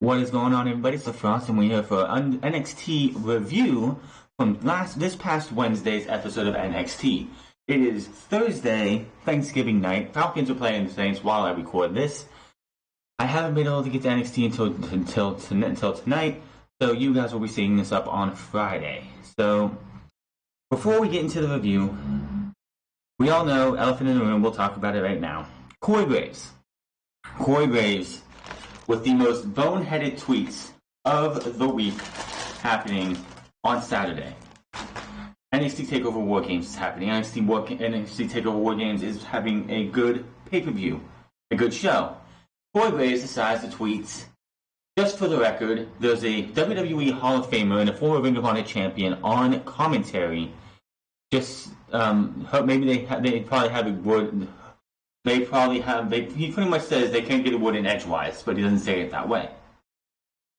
What is going on, everybody? It's the Frost, and we're here for an NXT review from this past Wednesday's episode of NXT. It is Thursday, Thanksgiving night. Falcons are playing the Saints while I record this. I haven't been able to get to NXT until tonight, so you guys will be seeing this up on Friday. So, before we get into the review, we all know, elephant in the room, we'll talk about it right now. Corey Graves. With the most boneheaded tweets of the week happening on Saturday. NXT TakeOver War Games is happening. NXT TakeOver War Games is having a good pay-per-view, a good show. Corey Graves decides to tweet, just for the record, there's a WWE Hall of Famer and a former Ring of Honor champion on commentary. Just, maybe they probably have a word. He pretty much says they can't get a word in edgewise, but he doesn't say it that way.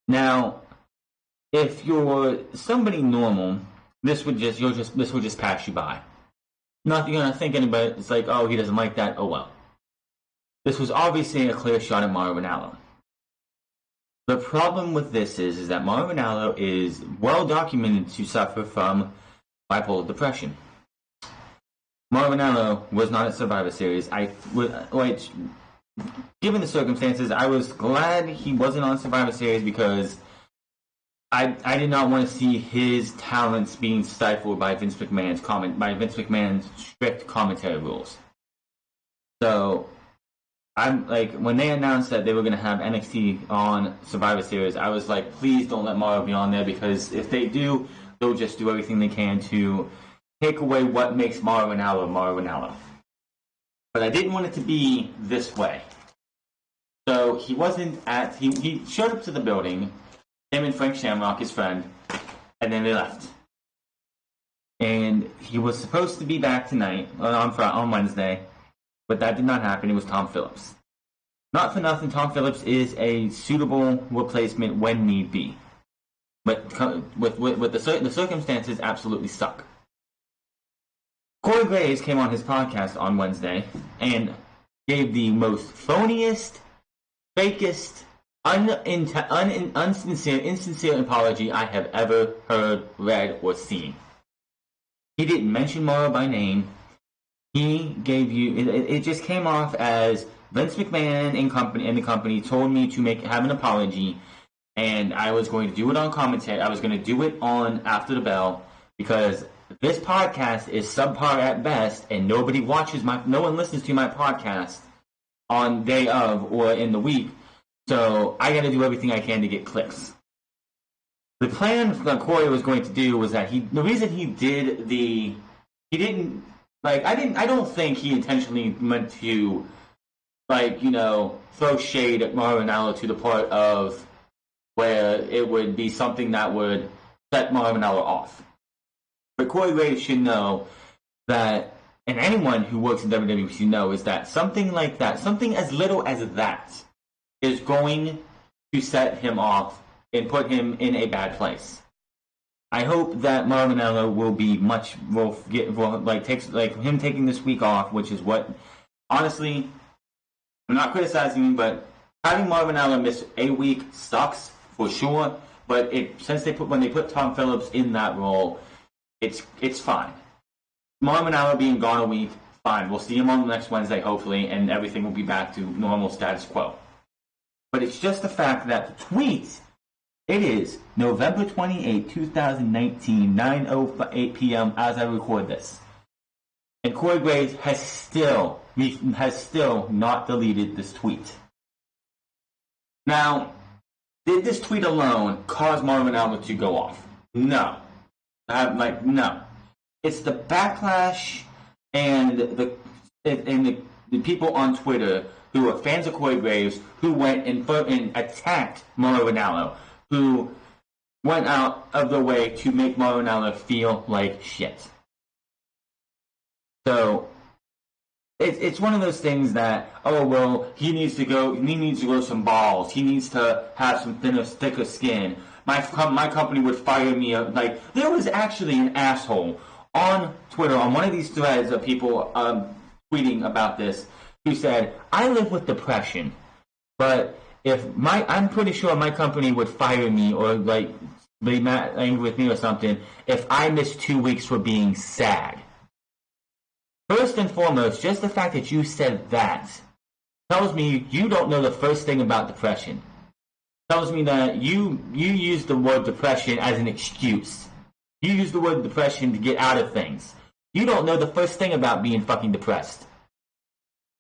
Now, if you're somebody normal, this would just pass you by. Not you're gonna think anybody. It's like, oh, he doesn't like that. Oh well. This was obviously a clear shot at Mauro Ranallo. The problem with this is that Mauro Ranallo is well documented to suffer from bipolar depression. Mauro Ranallo was not at Survivor Series. Given the circumstances, I was glad he wasn't on Survivor Series because I did not want to see his talents being stifled by Vince McMahon's strict commentary rules. So, I'm like, when they announced that they were going to have NXT on Survivor Series, I was like, please don't let Mauro be on there, because if they do, they'll just do everything they can to take away what makes Mauro Ranallo. But I didn't want it to be this way. So he showed up to the building, him and Frank Shamrock, his friend, and then they left. And he was supposed to be back tonight, on Wednesday, but that did not happen. It was Tom Phillips. Not for nothing, Tom Phillips is a suitable replacement when need be. But with the circumstances absolutely suck. Corey Graves came on his podcast on Wednesday and gave the most phoniest, fakest, insincere apology I have ever heard, read, or seen. He didn't mention Mauro by name. He gave you... It just came off as Vince McMahon and the company told me to have an apology, and I was going to do it on commentary. I was going to do it on After the Bell, because this podcast is subpar at best, and no one listens to my podcast on day of or in the week, so I got to do everything I can to get clicks. The plan that Corey was going to do was that the reason he didn't, I don't think he intentionally meant to, throw shade at Mauro Ranallo to the part of where it would be something that would set Mauro Ranallo off. But Corey Graves should know that, and anyone who works in WWE should know, is that something like that, something as little as that, is going to set him off and put him in a bad place. I hope that Mauro Ranallo him taking this week off, which is what, honestly, I'm not criticizing him, but having Mauro Ranallo miss a week sucks for sure. But when they put Tom Phillips in that role, it's fine. Mauro Ranallo being gone a week, fine. We'll see him on next Wednesday, hopefully, and everything will be back to normal status quo. But it's just the fact that the tweet, it is November 28, 2019, 9:08 p.m. as I record this. And Corey Graves has still not deleted this tweet. Now, did this tweet alone cause Mauro Ranallo to go off? No. No. It's the backlash and the people on Twitter who are fans of Corey Graves who went and attacked Mauro Ranallo, who went out of their way to make Mauro Ranallo feel like shit. So it's one of those things that, oh well, he needs to grow some balls. He needs to have some thicker skin. My company would fire me. There was actually an asshole on Twitter, on one of these threads of people tweeting about this, who said, I live with depression, but I'm pretty sure my company would fire me or like be mad angry with me or something if I missed 2 weeks for being sad. First and foremost, just the fact that you said that tells me you don't know the first thing about depression. Tells me that you use the word depression as an excuse. You use the word depression to get out of things. You don't know the first thing about being fucking depressed.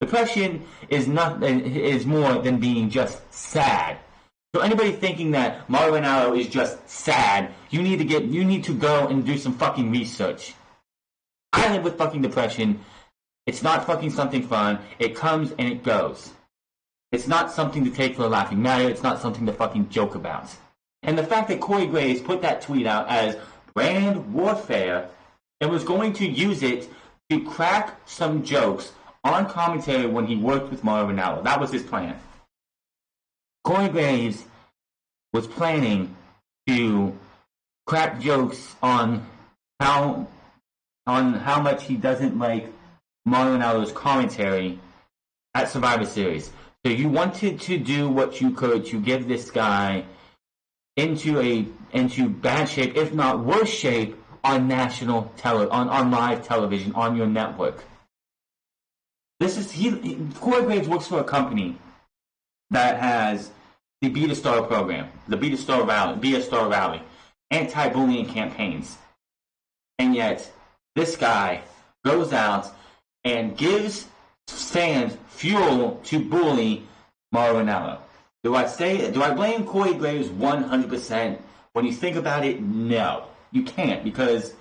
Depression is more than being just sad. So anybody thinking that Mauro Ranallo is just sad, you need to go and do some fucking research. I live with fucking depression. It's not fucking something fun. It comes and it goes. It's not something to take for a laughing matter. It's not something to fucking joke about. And the fact that Corey Graves put that tweet out as brand warfare and was going to use it to crack some jokes on commentary when he worked with Mauro Ranallo. That was his plan. Corey Graves was planning to crack jokes on how much he doesn't like Mauro Ranallo's commentary at Survivor Series. So you wanted to do what you could to get this guy into bad shape, if not worse shape, on on live television, on your network. Corey Graves works for a company that has the Be a Star program, the Be a Star Rally, anti-bullying campaigns. And yet, this guy goes out and gives fans fuel to bully Mauro Ranallo. Do I blame Corey Graves 100%? When you think about it, no. You can't, because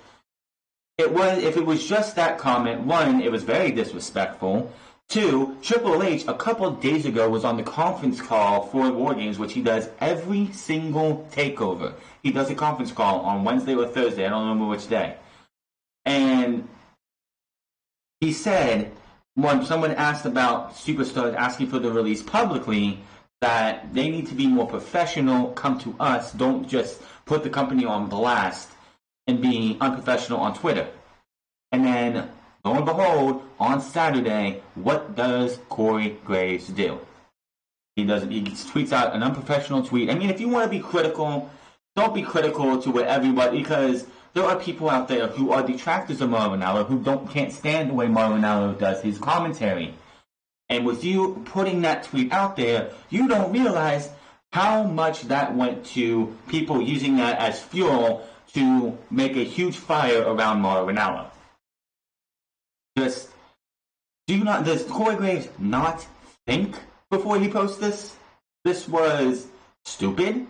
if it was just that comment, one, it was very disrespectful. Two, Triple H a couple of days ago was on the conference call for War Games, which he does every single takeover. He does a conference call on Wednesday or Thursday, I don't remember which day. And he said, when someone asked about superstars asking for the release publicly, that they need to be more professional, come to us, don't just put the company on blast and be unprofessional on Twitter. And then, lo and behold, on Saturday, what does Corey Graves do? He tweets out an unprofessional tweet. I mean, if you want to be critical, don't be critical to what everybody, because there are people out there who are detractors of Mauro Ranallo who can't stand the way Mauro Ranallo does his commentary. And with you putting that tweet out there, you don't realize how much that went to people using that as fuel to make a huge fire around Mauro Ranallo. Does Corey Graves not think before he posts this? This was stupid.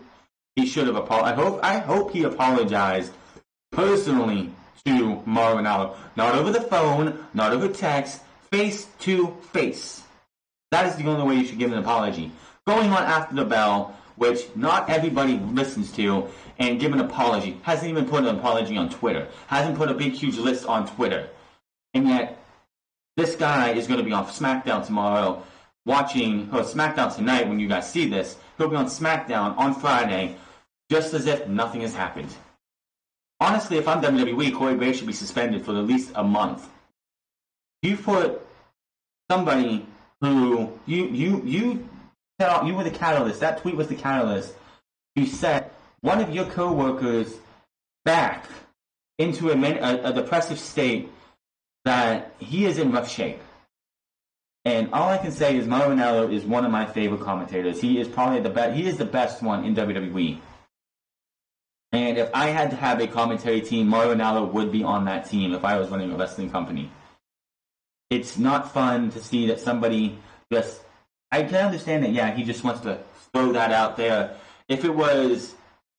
He should have apologized. I hope he apologized personally to Mauro Ranallo. Not over the phone, not over text, face to face. That is the only way you should give an apology. Going on after the bell, which not everybody listens to, and give an apology. Hasn't even put an apology on Twitter. Hasn't put a big, huge list on Twitter. And yet, this guy is going to be on SmackDown tomorrow, SmackDown tonight when you guys see this. He'll be on SmackDown on Friday, just as if nothing has happened. Honestly, if I'm WWE, Corey Graves should be suspended for at least a month. You put somebody who you were the catalyst. That tweet was the catalyst. You set one of your co-workers back into a depressive state that he is in rough shape. And all I can say is Mauro Ranallo is one of my favorite commentators. He is probably the best. He is the best one in WWE. And if I had to have a commentary team, Mauro Ranallo would be on that team if I was running a wrestling company. It's not fun to see that somebody just... I can understand that, yeah, he just wants to throw that out there. If it was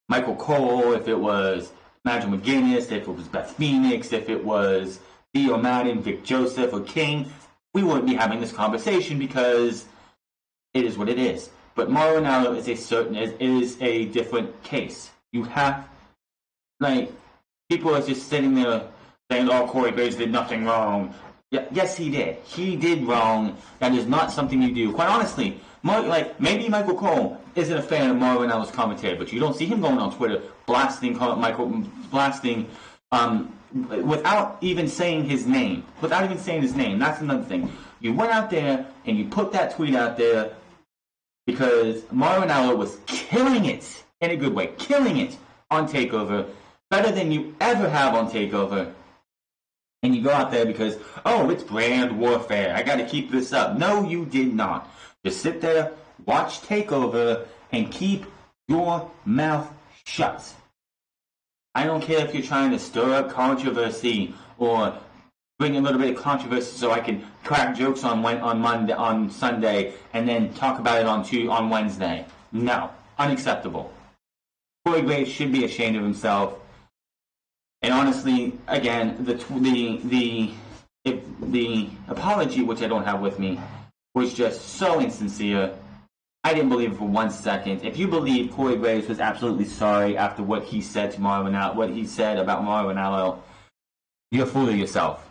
Michael Cole, if it was Nigel McGuinness, if it was Beth Phoenix, if it was Theo Madden, Vic Joseph, or King, we wouldn't be having this conversation because it is what it is. But Mauro Ranallo is a different case. You have, people are just sitting there saying, oh, Corey Graves did nothing wrong. Yes, he did. He did wrong. That is not something you do. Quite honestly, maybe Michael Cole isn't a fan of Mauro Ranallo's commentary, but you don't see him going on Twitter blasting without even saying his name. That's another thing. You went out there and you put that tweet out there because Mauro Ranallo was killing it in a good way, killing it on TakeOver, better than you ever have on TakeOver. And you go out there because, oh, it's brand warfare. I got to keep this up. No, you did not. Just sit there, watch TakeOver, and keep your mouth shut. I don't care if you're trying to stir up controversy or bring a little bit of controversy so I can crack jokes on Monday, on Sunday, and then talk about it on Wednesday. No, unacceptable. Corey Graves should be ashamed of himself. And honestly, again, the apology, which I don't have with me, was just so insincere. I didn't believe it for 1 second. If you believe Corey Graves was absolutely sorry after what he said to Mauro Ranallo, what he said about Mauro Ranallo, you're fooling yourself.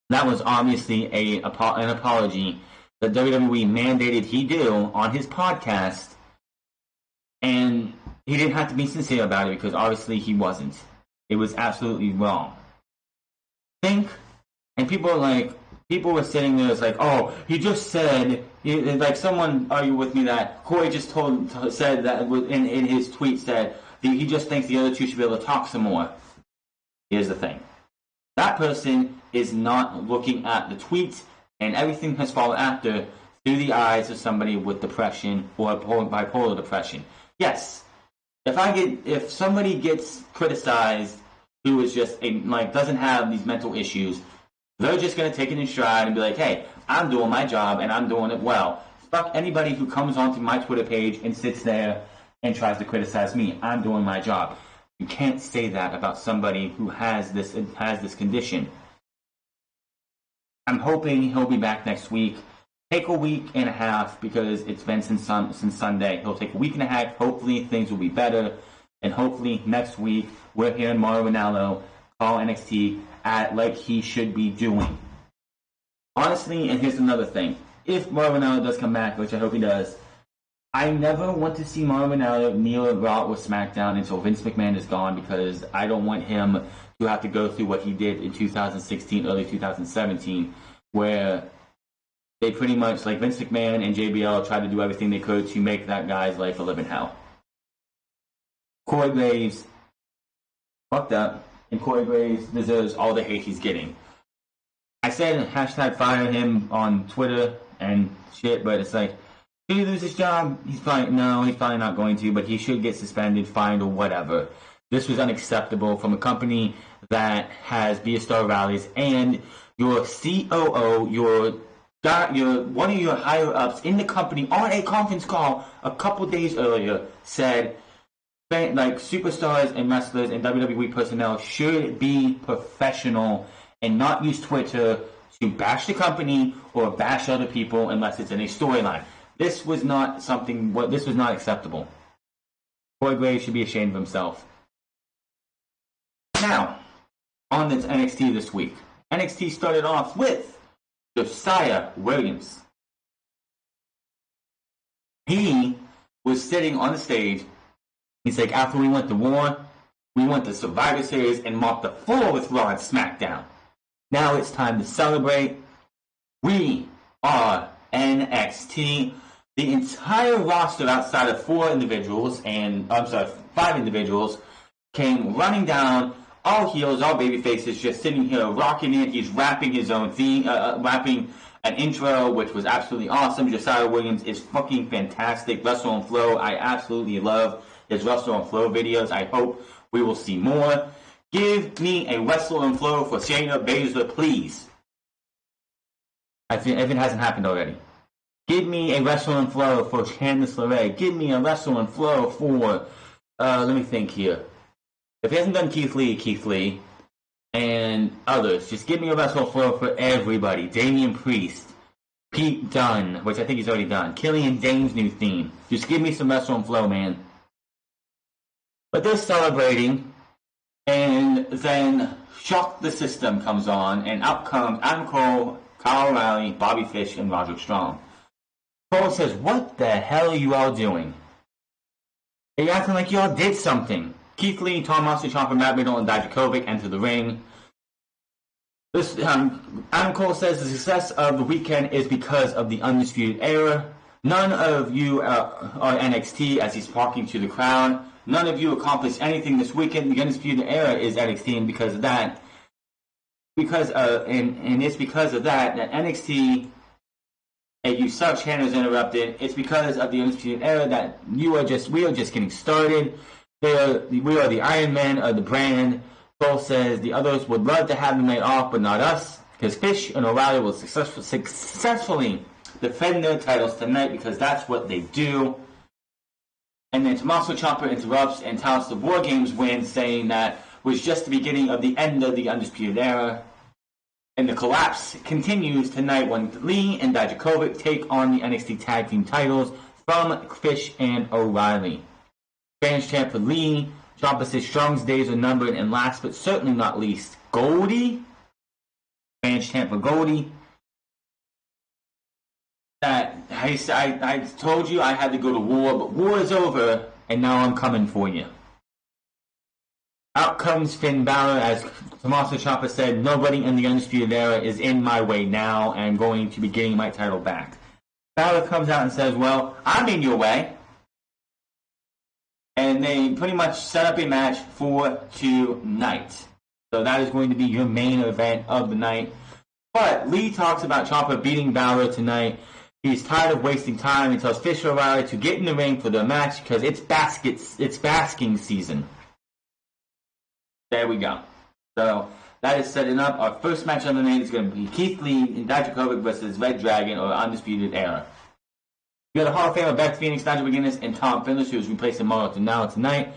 That was obviously an apology that WWE mandated he do on his podcast, and he didn't have to be sincere about it because obviously he wasn't. It was absolutely wrong. And people were sitting there, it's like, oh, he just said, like someone argued with me that Corey just said that in his tweet said he just thinks the other two should be able to talk some more. Here's the thing. That person is not looking at the tweet, and everything has fallen after through the eyes of somebody with depression or bipolar depression. Yes, if somebody gets criticized who is just doesn't have these mental issues, they're just going to take it in stride and be like, hey, I'm doing my job and I'm doing it well. Fuck anybody who comes onto my Twitter page and sits there and tries to criticize me. I'm doing my job. You can't say that about somebody who has this condition. I'm hoping he'll be back next week. Take a week and a half because it's been since Sunday. He'll take a week and a half. Hopefully things will be better. And hopefully next week we're hearing Mauro Ranallo call NXT like he should be doing. Honestly, and here's another thing. If Mauro Ranallo does come back, which I hope he does, I never want to see Mauro Ranallo kneel at Raw or SmackDown until Vince McMahon is gone because I don't want him to have to go through what he did in 2016, early 2017, where they pretty much, like Vince McMahon and JBL, tried to do everything they could to make that guy's life a living hell. Corey Graves fucked up, and Corey Graves deserves all the hate he's getting. I said hashtag fire him on Twitter and shit, but it's like, did he lose his job? He's probably not going to, but he should get suspended, fined, or whatever. This was unacceptable from a company that has Be A Star rallies, and your COO, one of your higher ups in the company on a conference call a couple days earlier said, like, superstars and wrestlers and WWE personnel should be professional and not use Twitter to bash the company or bash other people unless it's in a storyline. This was not acceptable. Corey Graves should be ashamed of himself. Now, on to NXT this week. NXT started off with Josiah Williams. He was sitting on the stage. He's like, after we went to war, we went to Survivor Series and mopped the floor with Raw and SmackDown. Now it's time to celebrate. We are NXT. The entire roster outside of 5 individuals, came running down, all heels, all baby faces, just sitting here rocking it. He's rapping his own theme, rapping an intro, which was absolutely awesome. Josiah Williams is fucking fantastic. Wrestle and Flow, I absolutely love his Wrestle and Flow videos. I hope we will see more. Give me a Wrestle and Flow for Shayna Baszler, please. If it hasn't happened already. Give me a Wrestle and Flow for Candice LeRae. Give me a Wrestle and Flow for, let me think here. If he hasn't done Keith Lee, and others, just give me a Wrestle and Flow for everybody. Damian Priest, Pete Dunne, which I think he's already done. Killian Dane's new theme. Just give me some Wrestle and Flow, man. But they're celebrating, and then Shock the System comes on, and out comes Adam Cole, Kyle O'Reilly, Bobby Fish, and Roderick Strong. Cole says, what the hell are you all doing? Are you acting like you all did something? Keith Lee, Tom Moxley, Ciampa, Matt Riddle, and Dijakovic enter the ring. Adam Cole says the success of the weekend is because of the Undisputed Era. None of you are NXT, as he's talking to the crowd. None of you accomplished anything this weekend. The Undisputed Era is NXT, and because of that, and it's because of that NXT, and you suck, channels interrupted. It's because of the Undisputed Era that we are just getting started. We are the Iron Man of the brand. Cole says the others would love to have the night off, but not us, because Fish and O'Reilly will successfully defend their titles tonight because that's what they do. And then Tommaso Ciampa interrupts and touts the War Games win, saying that was just the beginning of the end of the Undisputed Era. And the collapse continues tonight when Lee and Dijakovic take on the NXT Tag Team titles from Fish and O'Reilly. Fans chant for Lee. Ciampa says Strong's days are numbered, and last but certainly not least, Goldie. Fans chant for Goldie. That I told you I had to go to war, but war is over, and now I'm coming for you. Out comes Finn Balor, as Tommaso Ciampa said, nobody in the Undisputed Era is in my way now, and I'm going to be getting my title back. Balor comes out and says, well, I'm in your way. And they pretty much set up a match for tonight. So that is going to be your main event of the night. But Lee talks about Ciampa beating Balor tonight. He's tired of wasting time and tells Fish O'Reilly to get in the ring for their match because it's basking season. There we go. So that is setting up. Our first match of the night is going to be Keith Lee and Dijakovic versus Red Dragon or Undisputed Era. You got a Hall of Famer Beth Phoenix, Nigel McGuinness, and Tom Phillips, who is replacing Morrow tonight.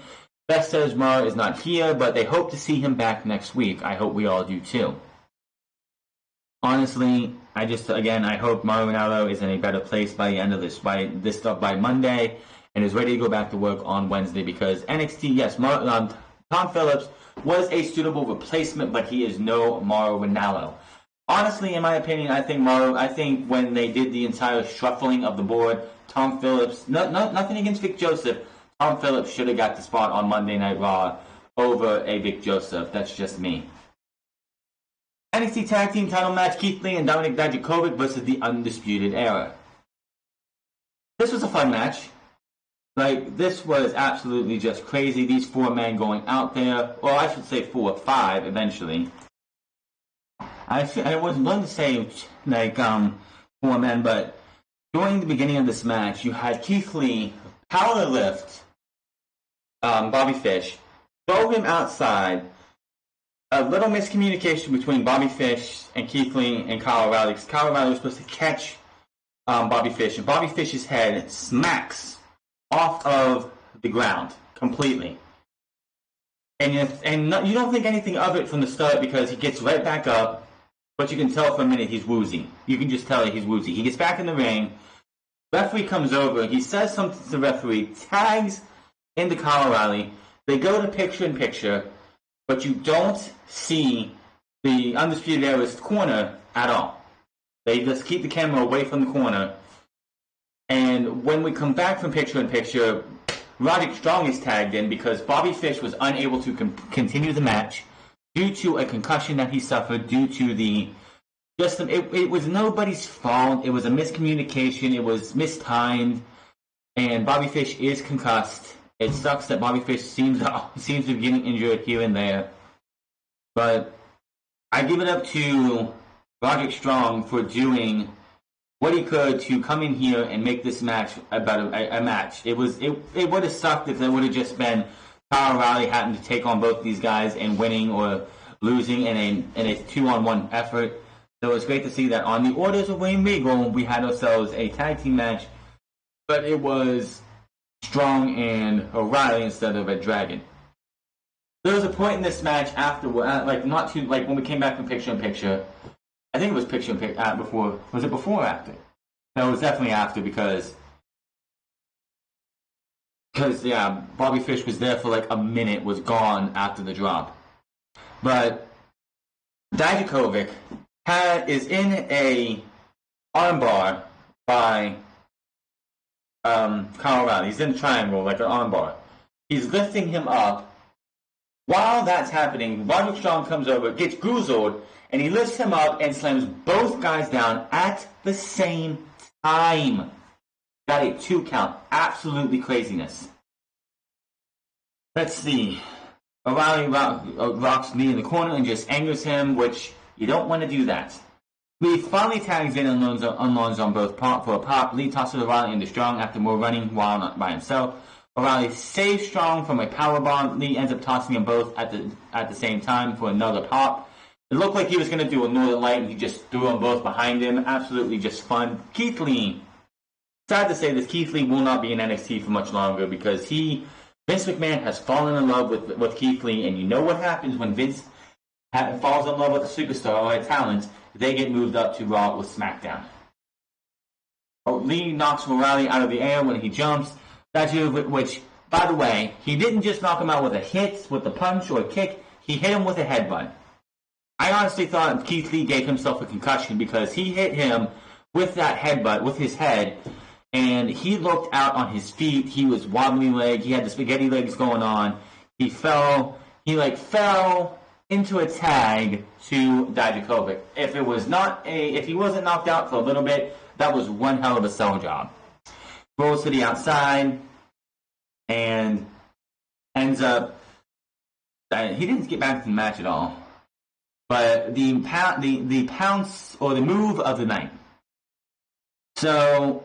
Beth says Morrow is not here, but they hope to see him back next week. I hope we all do too. Honestly, I hope Mauro Ranallo is in a better place by the end of by Monday, and is ready to go back to work on Wednesday because NXT, yes, Tom Phillips was a suitable replacement, but he is no Mauro Ranallo. Honestly, in my opinion, I think when they did the entire shuffling of the board, Tom Phillips, nothing against Vic Joseph, Tom Phillips should have got the spot on Monday Night Raw over a Vic Joseph. That's just me. NXT Tag Team title match, Keith Lee and Dominic Dijakovic versus the Undisputed Era. This was a fun match. This was absolutely just crazy. These four men going out there, or I should say 4 or 5 eventually. I wasn't going to say 4 men, but during the beginning of this match, you had Keith Lee power lift Bobby Fish, throw him outside. A little miscommunication between Bobby Fish and Keith Lee and Kyle O'Reilly, because Kyle O'Reilly was supposed to catch Bobby Fish, and Bobby Fish's head smacks off of the ground completely. And you don't think anything of it from the start because he gets right back up, but you can tell for a minute he's woozy. You can just tell he's woozy. He gets back in the ring. Referee comes over. He says something to the referee, tags into Kyle O'Reilly. They go to picture-in-picture, but you don't see the Undisputed Era's corner at all. They just keep the camera away from the corner. And when we come back from picture-in-picture, Roderick Strong is tagged in because Bobby Fish was unable to continue the match due to a concussion that he suffered due to it was nobody's fault. It was a miscommunication. It was mistimed. And Bobby Fish is concussed. It sucks that Bobby Fish seems to be getting injured here and there. But I give it up to Roderick Strong for doing what he could to come in here and make this match about a match. It would have sucked if it would have just been Kyle O'Reilly having to take on both these guys and winning or losing in a 2-on-1 effort. So it's great to see that on the orders of Wayne Regal, we had ourselves a tag team match, but it was Strong and O'Reilly instead of a Dragon. There was a point in this match after, when we came back from picture-in-picture. I think it was picture-in-picture before. Was it before or after? No, it was definitely after because Bobby Fish was there for a minute, was gone after the drop. But Dijakovic is in a armbar by Kyle O'Reilly. He's in a triangle, like an armbar. He's lifting him up. While that's happening, Roderick Strong comes over, gets goozled, and he lifts him up and slams both guys down at the same time. Got a 2 count. Absolutely craziness. Let's see. O'Reilly rocks Lee in the corner and just angers him, which you don't want to do that. Lee finally tags in and unloads on both for a pop. Lee tosses O'Reilly into Strong after more running while not by himself. O'Reilly saves Strong from a powerbomb. Lee ends up tossing them both at the same time for another pop. It looked like he was going to do a Northern Light, and he just threw them both behind him. Absolutely just fun. Keith Lee, sad to say this, Keith Lee will not be in NXT for much longer because Vince McMahon has fallen in love with Keith Lee, and you know what happens when Vince falls in love with a superstar or a talent, they get moved up to Raw with SmackDown. Lee knocks O'Reilly out of the air when he jumps, which, by the way, he didn't just knock him out with a hit, with a punch or a kick, he hit him with a headbutt. I honestly thought Keith Lee gave himself a concussion because he hit him with that headbutt, with his head, and he looked out on his feet. He was wobbly leg. He had the spaghetti legs going on. He fell into a tag to Dijakovic. If he wasn't knocked out for a little bit, that was one hell of a sell job. Rolls to the outside and ends up. He didn't get back to the match at all. But the pounce or the move of the night. So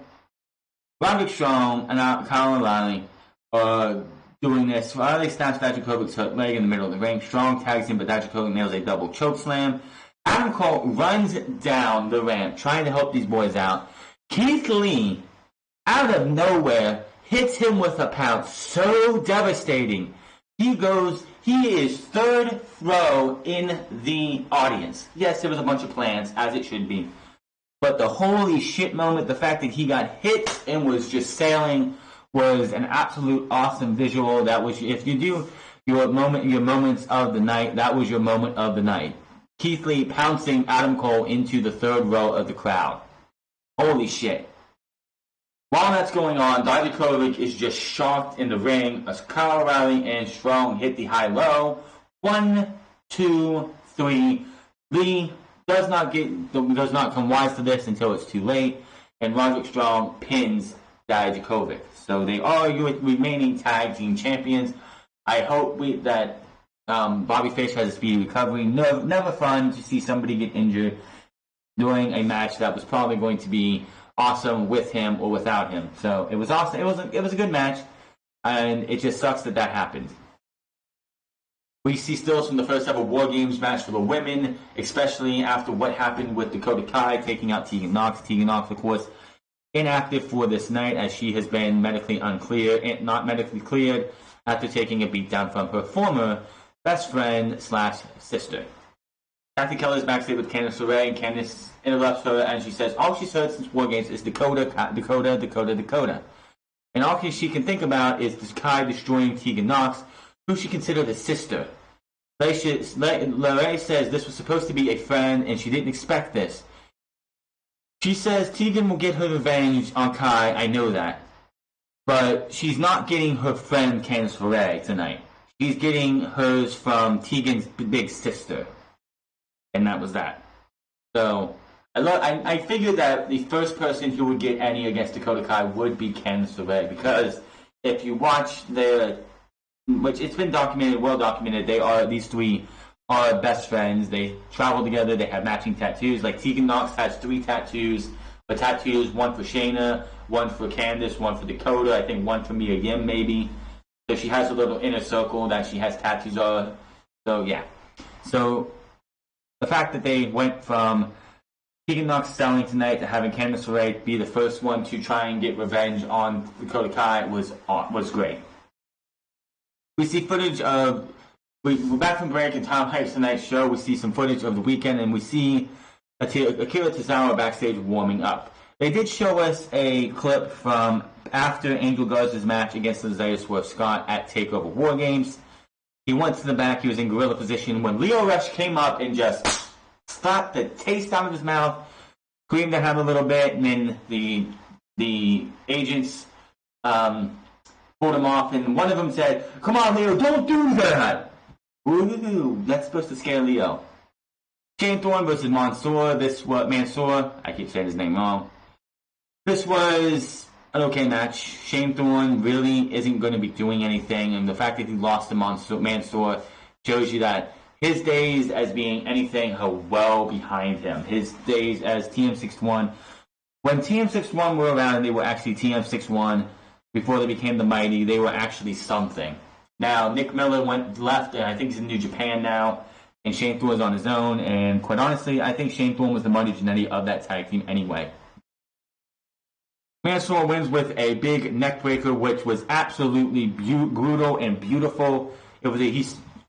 Roderick Strong and Kyle O'Reilly are doing this. O'Reilly snaps Dijakovic's leg in the middle of the ring. Strong tags him, but Dijakovic nails a double choke slam. Adam Cole runs down the ramp trying to help these boys out. Keith Lee, out of nowhere, hits him with a pounce so devastating. He is third row in the audience. Yes, there was a bunch of plans, as it should be. But the holy shit moment, the fact that he got hit and was just sailing, was an absolute awesome visual. That was, if you do your moments of the night, that was your moment of the night. Keith Lee pouncing Adam Cole into the third row of the crowd. Holy shit. While that's going on, Dijakovic is just shocked in the ring as Kyle O'Reilly and Strong hit the high-low. 1, 2, 3. Lee does not come wise to this until it's too late, and Roderick Strong pins Dijakovic. So they are your remaining tag team champions. I hope that Bobby Fish has a speedy recovery. Never fun to see somebody get injured during a match that was probably going to be awesome with him or without him. So it was awesome. It was a good match, and it just sucks that happened. We see stills from the first ever War Games match for the women, especially after what happened with Dakota Kai taking out Tegan Nox. Tegan Nox, of course, inactive for this night as she has been not medically cleared after taking a beatdown from her former best friend / sister. Kathy Keller's backstage with Candice LeRae, and Candice interrupts her and she says all she's heard since War Games is Dakota. And all she can think about is this Kai destroying Tegan Nox, who she considered a sister. LeRae says this was supposed to be a friend and she didn't expect this. She says Tegan will get her revenge on Kai, I know that. But she's not getting her friend Candice LeRae tonight. She's getting hers from Tegan's big sister. And that was that. So, I figured that the first person who would get any against Dakota Kai would be Candice LeRae. Because if you watch which it's been well documented, these three are best friends. They travel together, they have matching tattoos. Like Tegan Nox has 3 tattoos. One for Shayna, one for Candice, one for Dakota, I think one for Mia Yim maybe. So she has a little inner circle that she has tattoos on. So yeah. So the fact that they went from Tegan Nox selling tonight to having Candice LeRae be the first one to try and get revenge on Dakota Kai was great. We see footage of we're back from break and Tom hypes tonight's show. We see some footage of the weekend and we see Akira Tozawa backstage warming up. They did show us a clip from after Angel Garza's match against Isaiah Swerve Scott at TakeOver War Games. He went to the back, he was in gorilla position when Lio Rush came up and just slapped the taste out of his mouth, screamed at him a little bit, and then the agents pulled him off, and one of them said, "Come on, Leo, don't do that!" Ooh, that's supposed to scare Leo. Shane Thorne versus Mansoor. Mansoor, I keep saying his name wrong. This was an okay match. Shane Thorne really isn't going to be doing anything, and the fact that he lost to Mansoor shows you that his days as being anything are well behind him. His days as TM61, when TM61 were around and they were actually TM61 before they became the Mighty, they were actually something. Now, Nick Miller left, and I think he's in New Japan now, and Shane Thorne is on his own, and quite honestly, I think Shane Thorne was the Marty Jannetty of that tag team anyway. Mansoor wins with a big neck breaker, which was absolutely brutal and beautiful. It was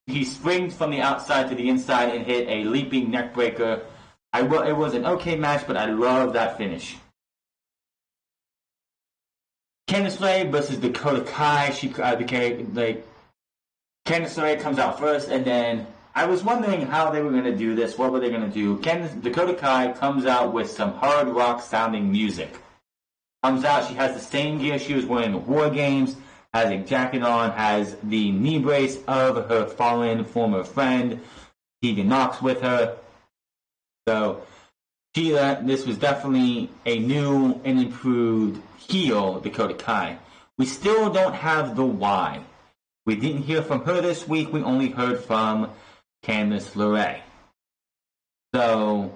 he springs from the outside to the inside and hit a leaping neck breaker. It was an okay match, but I love that finish. Candice LeRae versus Dakota Kai. Candice LeRae comes out first, and then I was wondering how they were going to do this. What were they going to do? Dakota Kai comes out with some hard rock sounding music. Comes out, she has the same gear she was wearing at War Games, has a jacket on, has the knee brace of her fallen former friend, Tegan Knox, with her. So, this was definitely a new and improved heel, Dakota Kai. We still don't have the why. We didn't hear from her this week, we only heard from Candice LeRae. So,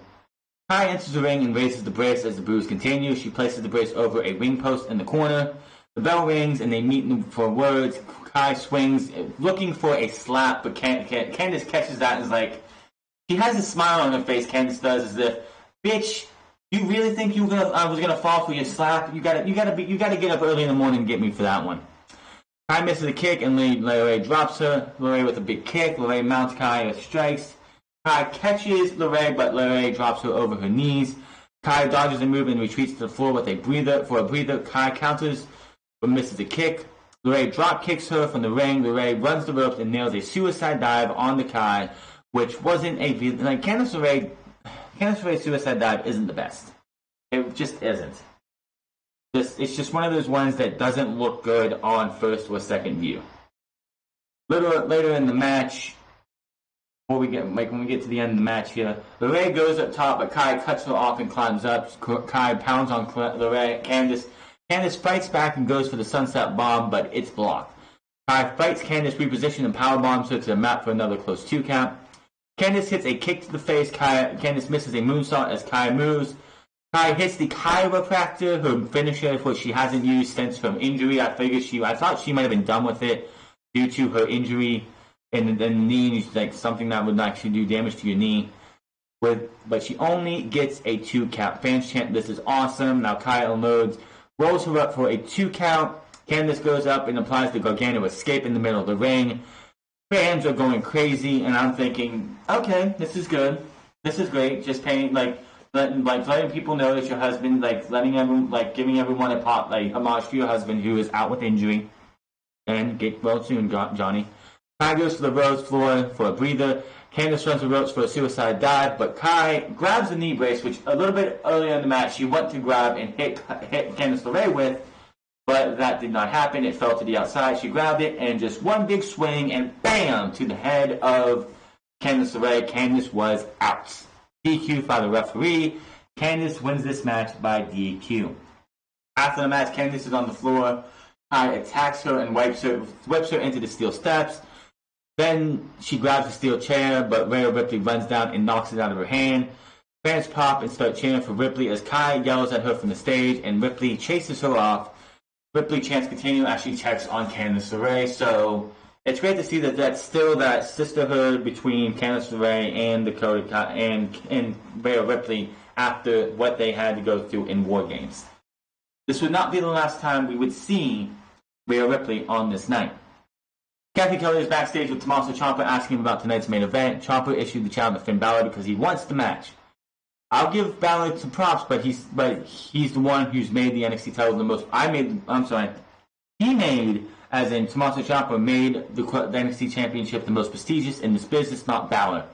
Kai enters the ring and raises the brace as the bruise continues. She places the brace over a ring post in the corner. The bell rings and they meet for words. Kai swings, looking for a slap, but Candice catches that and is like, she has a smile on her face, Candice does, as if, bitch, you really think I was gonna fall for your slap? You gotta get up early in the morning and get me for that one. Kai misses a kick and LeRae drops her. LeRae with a big kick. LeRae mounts Kai with strikes. Kai catches LeRae, but LeRae drops her over her knees. Kai dodges a move and retreats to the floor with a breather. For a breather, Kai counters but misses a kick. LeRae drop kicks her from the ring. LeRae runs the ropes and nails a suicide dive on the Kai, which wasn't Candice LeRae's suicide dive isn't the best. It just isn't. It's just one of those ones that doesn't look good on first or second view. Later in the match, when we get to the end of the match here, LeRae goes up top, but Kai cuts her off and climbs up. Kai pounds on LeRae. Candice fights back and goes for the sunset bomb, but it's blocked. Kai fights Candice, repositions and powerbombs her to the mat for another close 2 count. Candice hits a kick to the face. Candice misses a moonsault as Kai moves. Kai hits the chiropractor, her finisher, which she hasn't used since from injury. I thought she might have been done with it due to her injury in the knee, like something that would actually do damage to your knee. But she only gets a 2 count. Fans chant, "This is awesome." Now Kai unloads, rolls her up for a 2 count. Candice goes up and applies the Gargano escape in the middle of the ring. Fans are going crazy, and I'm thinking, okay, this is good. This is great. Just letting people know that your husband, giving everyone a homage to your husband who is out with injury. And get well soon, Johnny. Kai goes to the ropes floor for a breather. Candice runs the ropes for a suicide dive, but Kai grabs the knee brace, which a little bit earlier in the match she went to grab and hit Candice LeRae with, but that did not happen. It fell to the outside. She grabbed it and just one big swing and bam to the head of Candice LeRae. Candice was out. DQ by the referee. Candice wins this match by DQ. After the match, Candice is on the floor. Kai attacks her and whips her into the steel steps. Then she grabs a steel chair, but Rhea Ripley runs down and knocks it out of her hand. Fans pop and start cheering for Ripley as Kai yells at her from the stage, and Ripley chases her off. Ripley chants continue as she checks on Candice LeRae. So it's great to see that's still that sisterhood between Candice LeRae and Dakota and Rhea Ripley after what they had to go through in War Games. This would not be the last time we would see Rhea Ripley on this night. Kathy Kelly is backstage with Tommaso Ciampa asking him about tonight's main event. Ciampa issued the challenge to Finn Balor because he wants the match. I'll give Balor some props, but he's the one who's made the NXT title the most. He made, as in Tommaso Ciampa made the NXT Championship the most prestigious in this business, not Balor.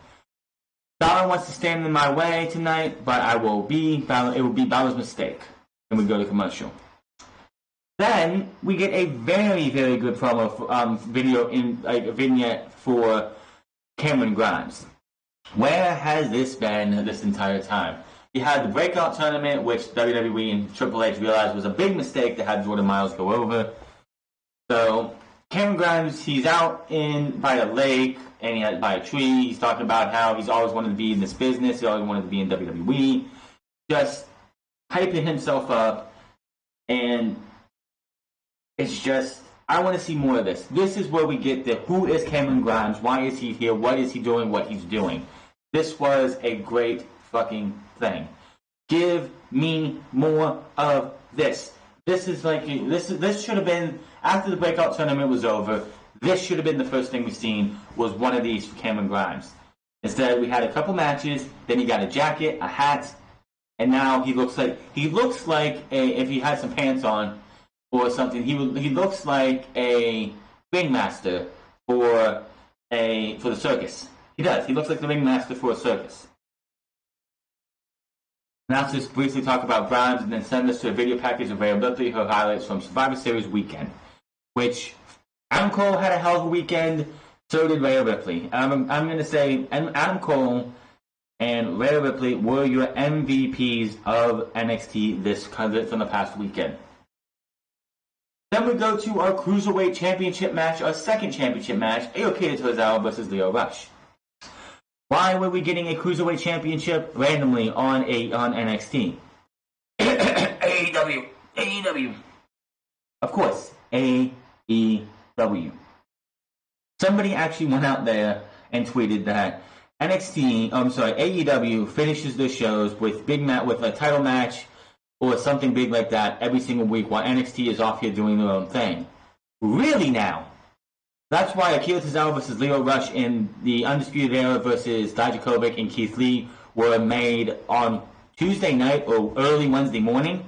Balor wants to stand in my way tonight, but it will be Balor's mistake. And we go to commercial. Then we get a very, very good promo vignette for Cameron Grimes. Where has this been this entire time? You had the breakout tournament, which WWE and Triple H realized was a big mistake to have Jordan Miles go over. So Cameron Grimes, he's out by a lake and by a tree. He's talking about how he's always wanted to be in this business. He always wanted to be in WWE. Just hyping himself up. And it's just, I want to see more of this. This is where we get the who is Cameron Grimes? Why is he here? What is he doing? What he's doing? This was a great fucking thing. Give me more of this. This is like this should have been after the breakout tournament was over. This should have been the first thing we seen was one of these for Cameron Grimes. Instead, we had a couple matches. Then he got a jacket, a hat, and now he looks like if he had some pants on or something. He looks like a ringmaster for the circus. He does. He looks like the ringmaster for a circus. Now let's just briefly talk about Grimes and then send us to a video package of Rhea Ripley, her highlights from Survivor Series weekend. Which Adam Cole had a hell of a weekend, so did Rhea Ripley. I'm going to say Adam Cole and Rhea Ripley were your MVPs of NXT from the past weekend. Then we go to our Cruiserweight Championship match, our second championship match, Akira Tozawa versus Lio Rush. Why were we getting a Cruiserweight Championship randomly on NXT? AEW. Of course, AEW. Somebody actually went out there and tweeted that AEW finishes their shows with with a title match or something big like that every single week while NXT is off here doing their own thing. Really now? That's why Akira Tozawa versus Lio Rush in the Undisputed Era versus Dijakovic and Keith Lee were made on Tuesday night or early Wednesday morning.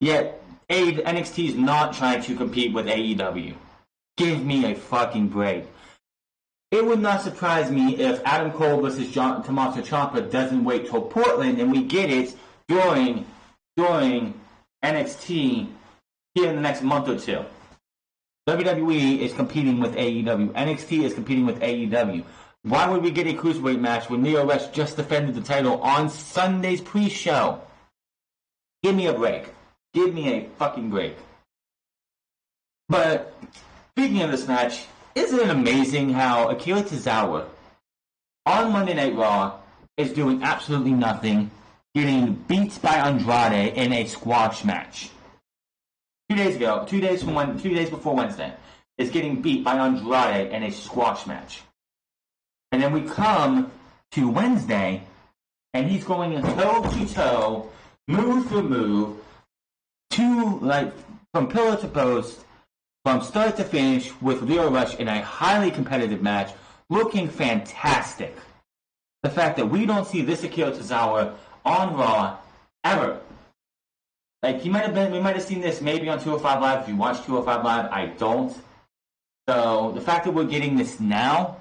Yet NXT is not trying to compete with AEW. Give me a fucking break. It would not surprise me if Adam Cole versus Tommaso Ciampa doesn't wait till Portland and we get it during NXT here in the next month or two. WWE is competing with AEW. NXT is competing with AEW. Why would we get a Cruiserweight match when Lio Rush just defended the title on Sunday's pre-show? Give me a break. Give me a fucking break. But speaking of this match, isn't it amazing how Akira Tozawa on Monday Night Raw is doing absolutely nothing, getting beat by Andrade in a squash match? 2 days before Wednesday, is getting beat by Andrade in a squash match. And then we come to Wednesday, and he's going toe-to-toe, move for move, from pillar to post, from start to finish, with Lio Rush in a highly competitive match, looking fantastic. The fact that we don't see this Akira Tozawa on Raw ever. We might have seen this maybe on 205 Live. If you watch 205 Live, I don't. So the fact that we're getting this now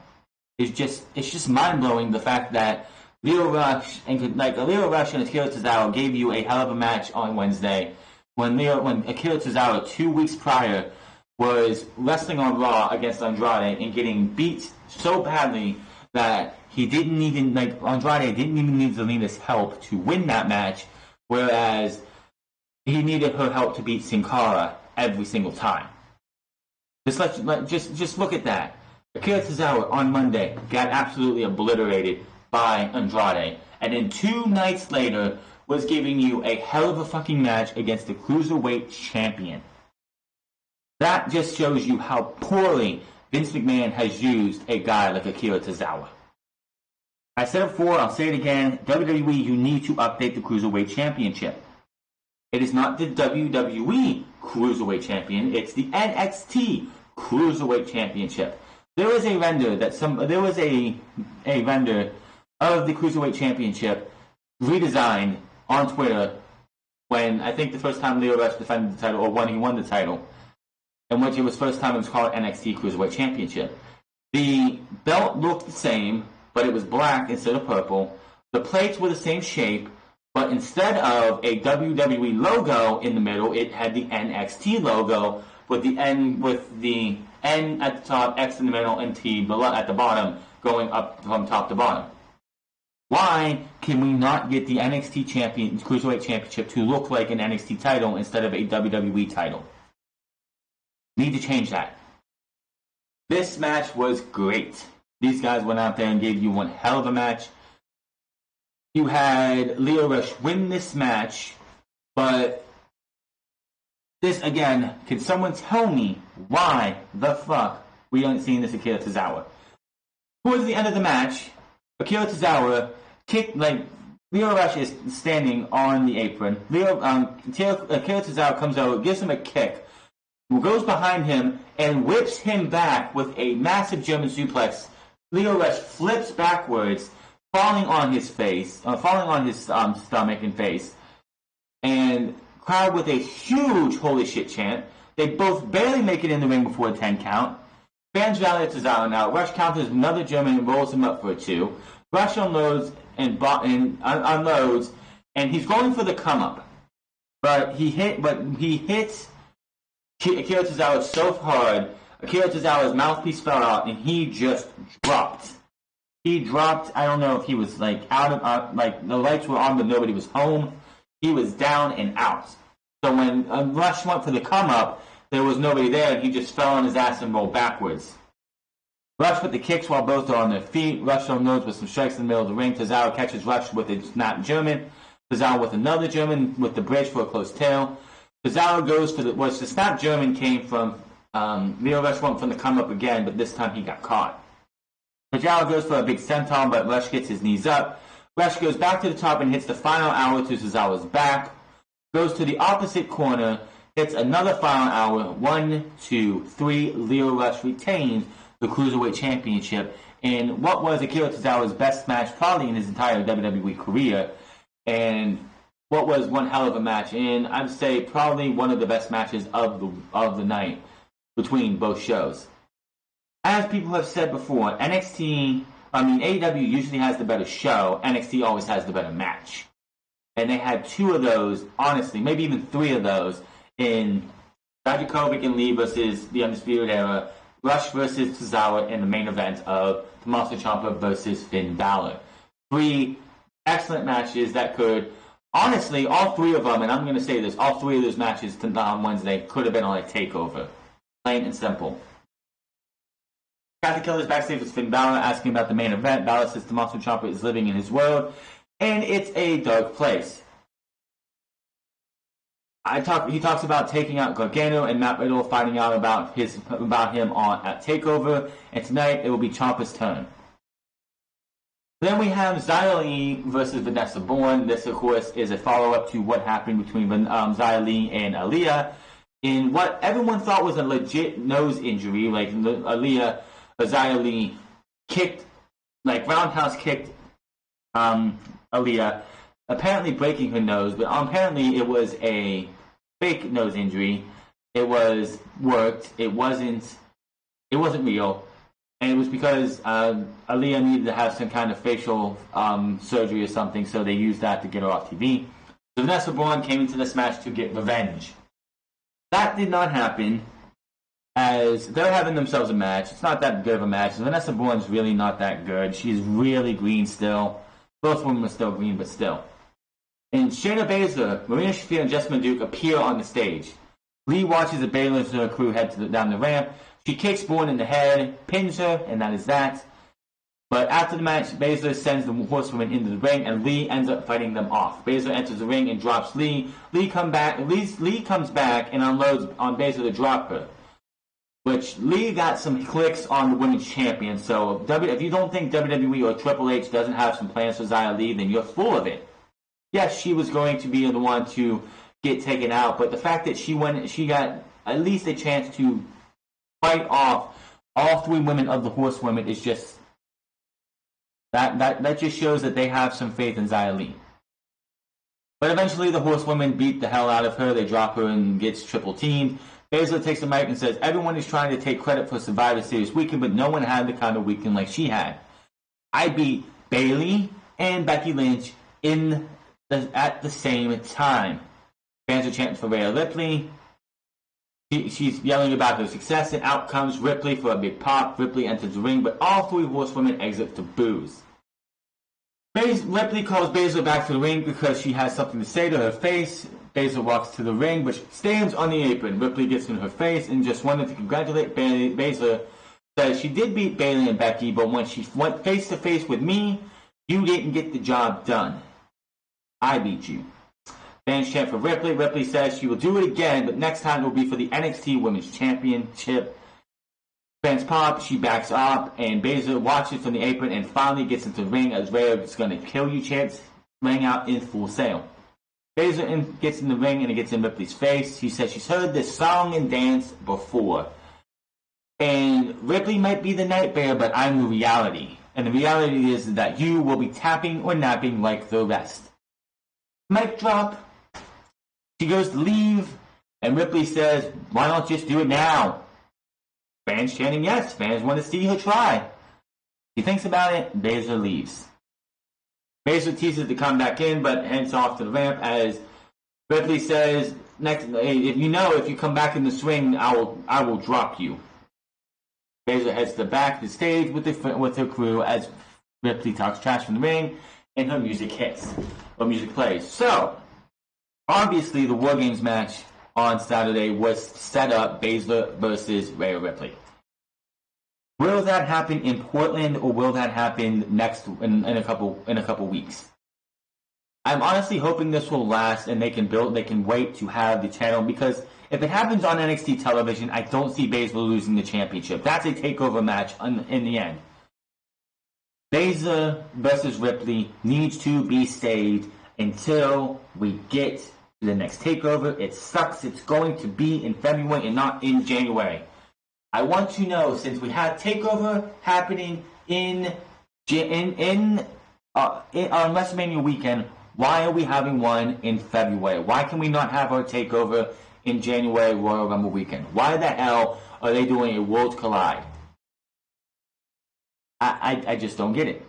is just mind blowing. The fact that Lio Rush and Akira Tozawa gave you a hell of a match on Wednesday, when Akira Tozawa 2 weeks prior was wrestling on Raw against Andrade and getting beat so badly that Andrade didn't even need Zelina's help to win that match, whereas he needed her help to beat Sin Cara every single time. Just look at that. Akira Tozawa on Monday got absolutely obliterated by Andrade, and then 2 nights later was giving you a hell of a fucking match against the Cruiserweight Champion. That just shows you how poorly Vince McMahon has used a guy like Akira Tozawa. I said it before, I'll say it again, WWE, you need to update the Cruiserweight Championship. It is not the WWE Cruiserweight Champion, it's the NXT Cruiserweight Championship. There was a render of the Cruiserweight Championship redesigned on Twitter when I think the first time Lio Rush defended the title, or when he won the title, in which it was first time it was called NXT Cruiserweight Championship. The belt looked the same, but it was black instead of purple. The plates were the same shape, but instead of a WWE logo in the middle, it had the NXT logo with the N at the top, X in the middle, and T below at the bottom, going up from top to bottom. Why can we not get the NXT Cruiserweight Championship to look like an NXT title instead of a WWE title? Need to change that. This match was great. These guys went out there and gave you one hell of a match. You had Lio Rush win this match, but this, again, can someone tell me why the fuck we aren't seeing this Akira Tozawa? Towards the end of the match, Akira Tozawa kicked, Lio Rush is standing on the apron. Akira Tozawa comes over, gives him a kick, goes behind him, and whips him back with a massive German suplex. Lio Rush flips backwards, falling on his stomach and face, and crowd with a huge holy shit chant. They both barely make it in the ring before a 10 count. Fans rally at Tozawa now. Rush counters another German and rolls him up for a 2. Rush unloads and he's going for the come up, but he hits Akira Tozawa so hard. Akira Tozawa's mouthpiece fell out, and he just dropped. He dropped. I don't know if he was out of the lights were on, but nobody was home. He was down and out. So when Rush went for the come up, there was nobody there, and he just fell on his ass and rolled backwards. Rush with the kicks while both are on their feet. Rush unloads with some strikes in the middle of the ring. Tozawa catches Rush with a snap German. Tozawa with another German with the bridge for a close tail. Tozawa goes for the snap German came from Lio Rush went from the come up again, but this time he got caught. Tozawa goes for a big senton, but Rush gets his knees up. Rush goes back to the top and hits the final hour to Tozawa's back. Goes to the opposite corner, hits another final hour. 1, 2, 3. Lio Rush retains the Cruiserweight Championship in what was Akira Tozawa's best match probably in his entire WWE career, and what was one hell of a match, and I'd say probably one of the best matches of the night between both shows. As people have said before, AEW usually has the better show. NXT always has the better match. And they had 2 of those, honestly, maybe even 3 of those, in Dijakovic and Lee versus the Undisputed Era, Rush versus Tozawa in the main event of Tommaso Ciampa versus Finn Balor. 3 excellent matches that could, honestly, all 3 of them, and I'm going to say this, all 3 of those matches on Wednesday could have been on a takeover. Plain and simple. Kathy Keller's backstage with Finn Balor asking about the main event. Balor says Tommaso Ciampa is living in his world, and it's a dark place. He talks about taking out Gargano and Matt Riddle, finding out about him at TakeOver, and tonight it will be Ciampa's turn. Then we have Xia Li versus Vanessa Bourne. This, of course, is a follow-up to what happened between Xia Li and Aaliyah in what everyone thought was a legit nose injury. Xia Li roundhouse kicked Aaliyah, apparently breaking her nose, but apparently it was a fake nose injury. It was worked. It wasn't real. And it was because Aaliyah needed to have some kind of facial surgery or something, so they used that to get her off TV. So Vanessa Bourne came into this match to get revenge. That did not happen, as they're having themselves a match. It's not that good of a match. Vanessa Bourne's really not that good. She's really green still. Both women are still green, but still. And Shayna Baszler, Marina Shafir, and Jessamine Duke appear on the stage. Lee watches the Baszler crew head down the ramp. She kicks Bourne in the head, pins her, and that is that. But after the match, Baszler sends the horsewomen into the ring, and Lee ends up fighting them off. Baszler enters the ring and drops Lee. Lee comes back and unloads on Baszler to drop her. Which Lee got some clicks on the women's champion. So if you don't think WWE or Triple H doesn't have some plans for Xia Li, then you're full of it. Yes, she was going to be the one to get taken out, but the fact that she got at least a chance to fight off all 3 women of the horsewomen is just that just shows that they have some faith in Xia Li. But eventually the horsewomen beat the hell out of her. They drop her and gets triple teamed. Baszler takes the mic and says, everyone is trying to take credit for Survivor Series weekend, but no one had the kind of weekend like she had. I beat Bayley and Becky Lynch at the same time. Fans are chanting for Rhea Ripley. She's yelling about her success, and out comes Ripley for a big pop. Ripley enters the ring, but all 3 horsewomen exit to boos. Ripley calls Baszler back to the ring because she has something to say to her face. Baszler walks to the ring, but stands on the apron. Ripley gets in her face and just wanted to congratulate Baszler. Says she did beat Bayley and Becky, but when she went face to face with me, you didn't get the job done. I beat you. Fans chant for Ripley. Ripley says she will do it again, but next time it will be for the NXT Women's Championship. Fans pop, she backs up, and Baszler watches from the apron and finally gets into the ring as Rhea's gonna kill you chants rang out in Full Sail. Baszler gets in the ring and it gets in Ripley's face. She says she's heard this song and dance before. And Ripley might be the nightmare, but I'm the reality. And the reality is that you will be tapping or napping like the rest. Mic drop. She goes to leave, and Ripley says, why not just do it now? Fans chanting yes. Fans want to see her try. She thinks about it. Baszler leaves. Baszler teases to come back in, but heads off to the ramp as Ripley says, if you come back in the swing, I will drop you. Baszler heads to the back of the stage with her crew as Ripley talks trash from the ring, and her music hits. Or music plays. So, obviously the War Games match on Saturday was set up Baszler versus Rhea Ripley. Will that happen in Portland, or will that happen next in a couple weeks? I'm honestly hoping this will last and they can wait to have the channel, because if it happens on NXT television, I don't see Baszler losing the championship. That's a takeover match in the end. Baszler versus Ripley needs to be stayed until we get to the next takeover. It sucks. It's going to be in February and not in January. I want to know, since we had takeover happening on WrestleMania weekend, why are we having one in February? Why can we not have our takeover in January Royal Rumble weekend? Why the hell are they doing a Worlds Collide? I just don't get it.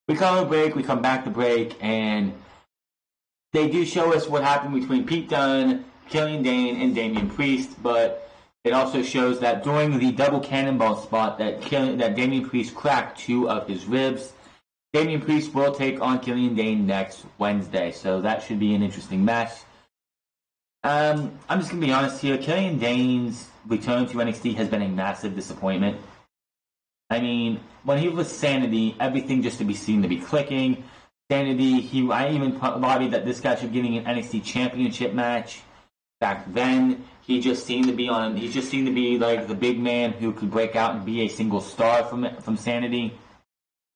We come to break, we come back to break, and they do show us what happened between Pete Dunne, Killian Dane, and Damian Priest, but it also shows that during the double cannonball spot that Damian Priest cracked 2 of his ribs. Damian Priest will take on Killian Dane next Wednesday, so that should be an interesting match. I'm just going to be honest here. Killian Dane's return to NXT has been a massive disappointment. I mean, when he was Sanity, everything just seemed to be clicking. Sanity, I even lobbied that this guy should be getting an NXT Championship match. Back then, he just seemed to be like the big man who could break out and be a single star from Sanity.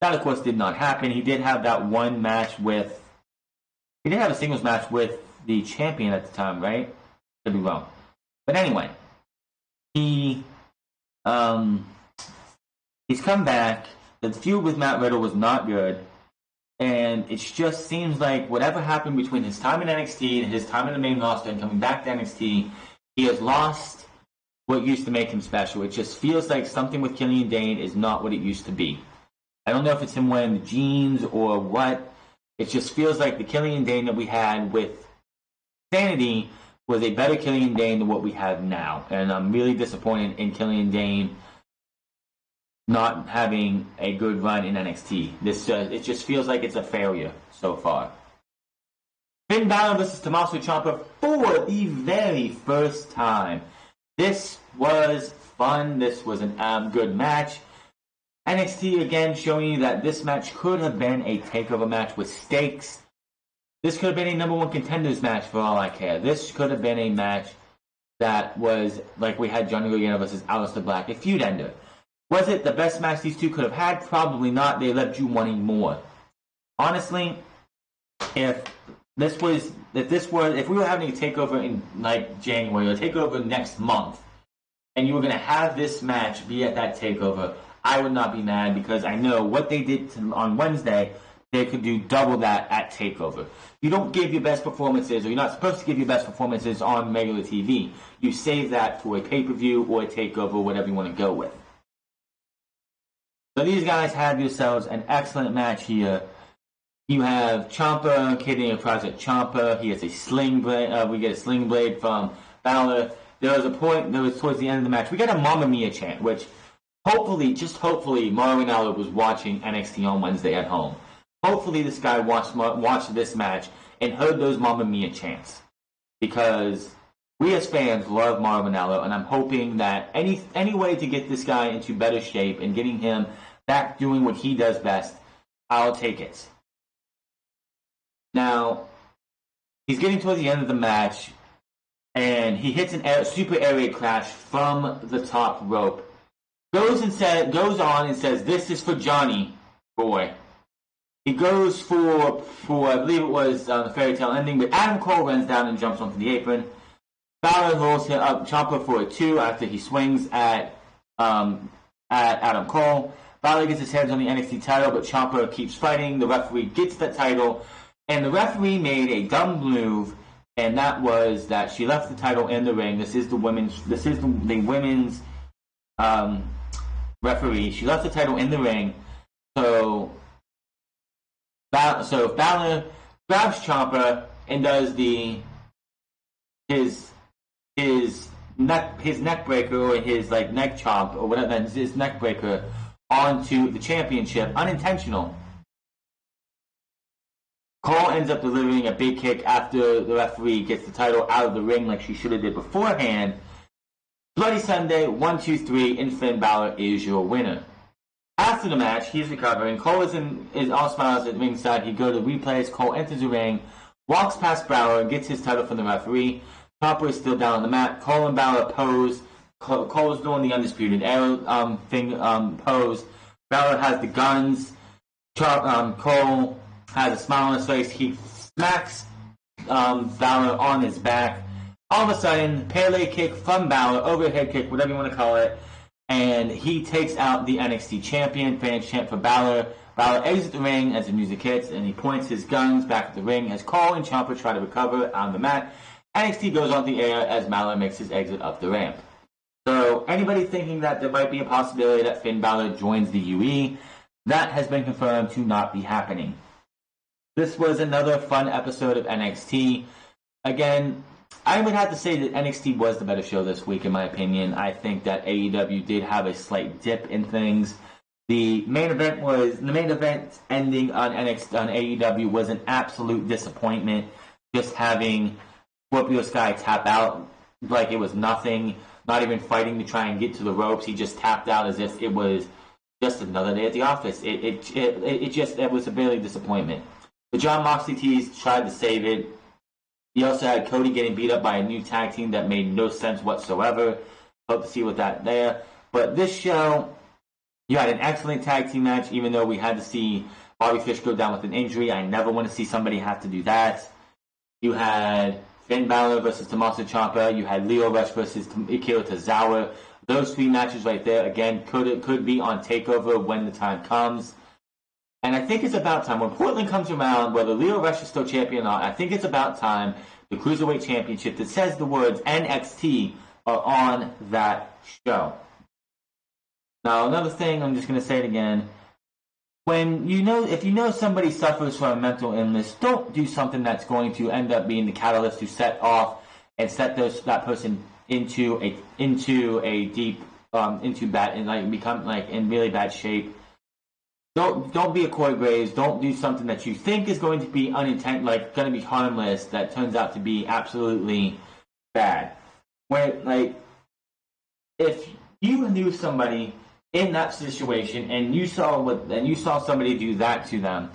That, of course, did not happen. He did have that one match he did have a singles match with the champion at the time, right? Could be wrong. But anyway, he's come back. The feud with Matt Riddle was not good. And it just seems like whatever happened between his time in NXT and his time in the main roster and coming back to NXT, he has lost what used to make him special. It just feels like something with Killian Dane is not what it used to be. I don't know if it's him wearing the jeans or what. It just feels like the Killian Dane that we had with Sanity was a better Killian Dane than what we have now. And I'm really disappointed in Killian Dane not having a good run in NXT. It just feels like it's a failure so far. Finn Balor versus Tommaso Ciampa for the very first time. This was fun. This was a good match. NXT again showing you that this match could have been a takeover match with stakes. This could have been a number 1 contenders match for all I care. This could have been a match that was like we had Johnny Gargano versus Aleister Black, a feud ender. Was it the best match these two could have had? Probably not. They left you wanting more. Honestly, if we were having a takeover in like January or a takeover next month, and you were going to have this match be at that takeover, I would not be mad, because I know what they did on Wednesday, they could do double that at takeover. You don't give your best performances, or you're not supposed to give your best performances on regular TV. You save that for a pay-per-view or a takeover, whatever you want to go with. So these guys have yourselves an excellent match here. You have Ciampa hitting a Project Ciampa. He has a sling blade. We get a sling blade from Balor. There was towards the end of the match, we got a Mamma Mia chant, which, hopefully, just hopefully, Mauro Ranallo was watching NXT on Wednesday at home. Hopefully this guy watched this match and heard those Mamma Mia chants. Because we as fans love Mauro Ranallo, and I'm hoping that any way to get this guy into better shape and getting him back doing what he does best, I'll take it. Now, he's getting towards the end of the match, and he hits a super air raid crash from the top rope. Goes on and says, "This is for Johnny, boy." He goes for I believe it was the fairy tale ending, but Adam Cole runs down and jumps onto the apron. Balor rolls up Ciampa for a 2 after he swings at Adam Cole. Balor gets his hands on the NXT title, but Ciampa keeps fighting. The referee gets the title, and the referee made a dumb move, and that was that she left the title in the ring. This is the women's referee. She left the title in the ring, so Balor grabs Ciampa and does his neck breaker, or his neck chomp, or whatever, his neck breaker onto the championship, unintentional. Cole ends up delivering a big kick after the referee gets the title out of the ring like she should have did beforehand. Bloody Sunday, 1, 2, 3, and Finn Balor is your winner. After the match, he's recovering. Cole is all smiles at ringside. He goes to replays. Cole enters the ring, walks past Balor, and gets his title from the referee. Ciampa is still down on the mat. Cole and Balor pose. Cole is doing the Undisputed Era pose. Balor has the guns. Cole has a smile on his face. He smacks Balor on his back. All of a sudden, Pele kick from Balor, overhead kick, whatever you want to call it, and he takes out the NXT champion. Fans chant for Balor. Balor exits the ring as the music hits, and he points his guns back at the ring as Cole and Ciampa try to recover on the mat. NXT goes on the air as Balor makes his exit up the ramp. So, anybody thinking that there might be a possibility that Finn Balor joins the UE, that has been confirmed to not be happening. This was another fun episode of NXT. Again, I would have to say that NXT was the better show this week, in my opinion. I think that AEW did have a slight dip in things. The main event ending on AEW was an absolute disappointment. Just having Scorpio Sky tap out like it was nothing, not even fighting to try and get to the ropes. He just tapped out as if it was just another day at the office. It was a really disappointment. The Jon Moxley tease tried to save it. He also had Cody getting beat up by a new tag team that made no sense whatsoever. Hope to see what that there. But this show, you had an excellent tag team match, even though we had to see Bobby Fish go down with an injury. I never want to see somebody have to do that. You had Finn Balor versus Tommaso Ciampa. You had Lio Rush versus Akira Tozawa. Those 3 matches right there, again, could be on TakeOver when the time comes. And I think it's about time, when Portland comes around, whether Lio Rush is still champion or not, I think it's about time the Cruiserweight Championship that says the words NXT are on that show. Now, another thing, I'm just going to say it again. If you know somebody suffers from a mental illness, don't do something that's going to end up being the catalyst to set off and set that person into bad and become in really bad shape. Don't be a Corey Graves. Don't do something that you think is going to be going to be harmless that turns out to be absolutely bad. If you knew somebody in that situation and you saw somebody do that to them,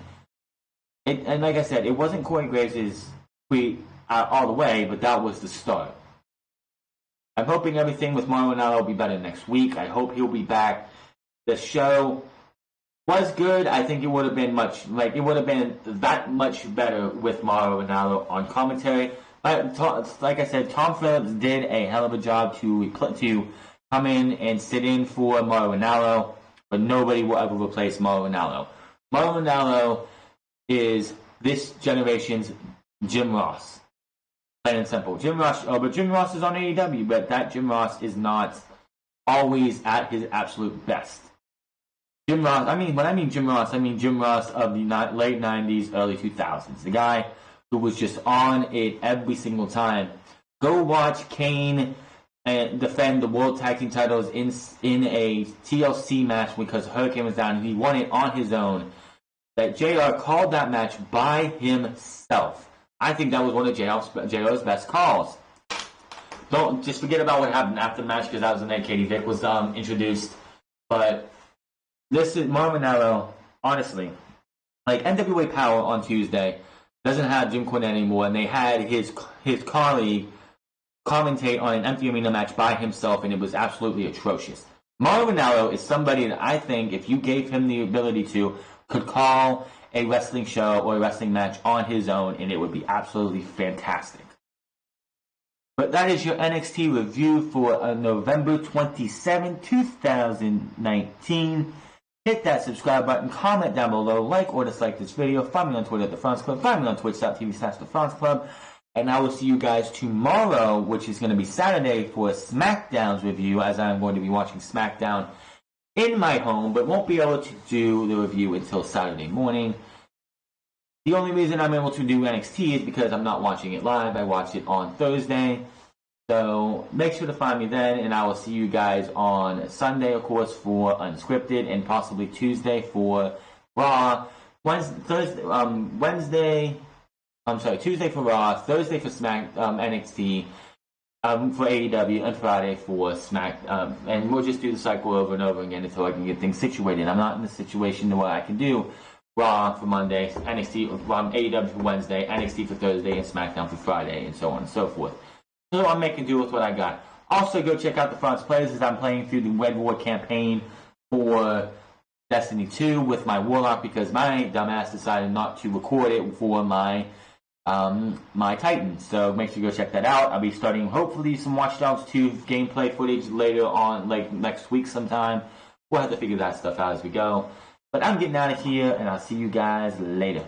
and like I said, it wasn't Corey Graves' tweet all the way, but that was the start. I'm hoping everything with Mauro Ranallo will be better next week. I hope he'll be back. The show was good. I think it would have been that much better with Mauro Ranallo on commentary. But like I said, Tom Phillips did a hell of a job to come in and sit in for Mauro Ranallo, but nobody will ever replace Mauro Ranallo. Mauro Ranallo is this generation's Jim Ross. Plain and simple. But Jim Ross is on AEW, but that Jim Ross is not always at his absolute best. Jim Ross, when I mean Jim Ross, I mean Jim Ross of the late 90s, early 2000s. The guy who was just on it every single time. Go watch Kane and defend the World Tag Team titles in a TLC match because Hurricane was down and he won it on his own. That JR called that match by himself. I think that was one of JR's best calls. Don't just forget about what happened after the match because that was when Katie Vick was introduced. But this is Mauro, honestly, like NWA Power on Tuesday doesn't have Jim Cornette anymore, and they had his colleague commentate on an empty arena match by himself, and it was absolutely atrocious. Mauro Ranallo is somebody that I think, if you gave him the ability to, could call a wrestling show or a wrestling match on his own, and it would be absolutely fantastic. But that is your NXT review for November 27, 2019. Hit that subscribe button, comment down below, like or dislike this video. Find me on Twitter at The France Club. Find me on twitch.tv/The France Club. And I will see you guys tomorrow, which is going to be Saturday, for a SmackDown's review, as I'm going to be watching SmackDown in my home, but won't be able to do the review until Saturday morning. The only reason I'm able to do NXT is because I'm not watching it live. I watch it on Thursday. So make sure to find me then, and I will see you guys on Sunday, of course, for Unscripted, and possibly Tuesday for Raw. Tuesday for Raw, Thursday for NXT, for AEW, and Friday for Smack. And we'll just do the cycle over and over again until I can get things situated. I'm not in a situation where I can do Raw for Monday, NXT, AEW for Wednesday, NXT for Thursday, and SmackDown for Friday, and so on and so forth. So I'm making do with what I got. Also, go check out the France Plays as I'm playing through the Red War campaign for Destiny 2 with my Warlock because my dumbass decided not to record it for my Titan. So make sure you go check that out. I'll be starting hopefully some Watch Dogs 2 gameplay footage later on, like next week sometime. We'll have to figure that stuff out as we go. But I'm getting out of here, and I'll see you guys later.